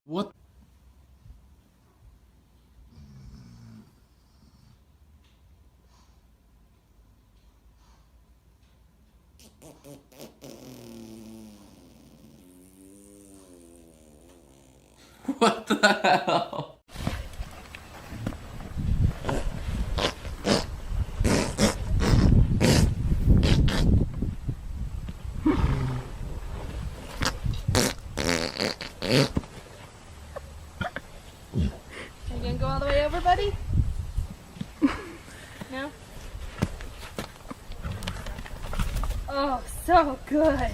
What? What the hell? Are you gonna go all the way over, buddy? No? Oh, so good.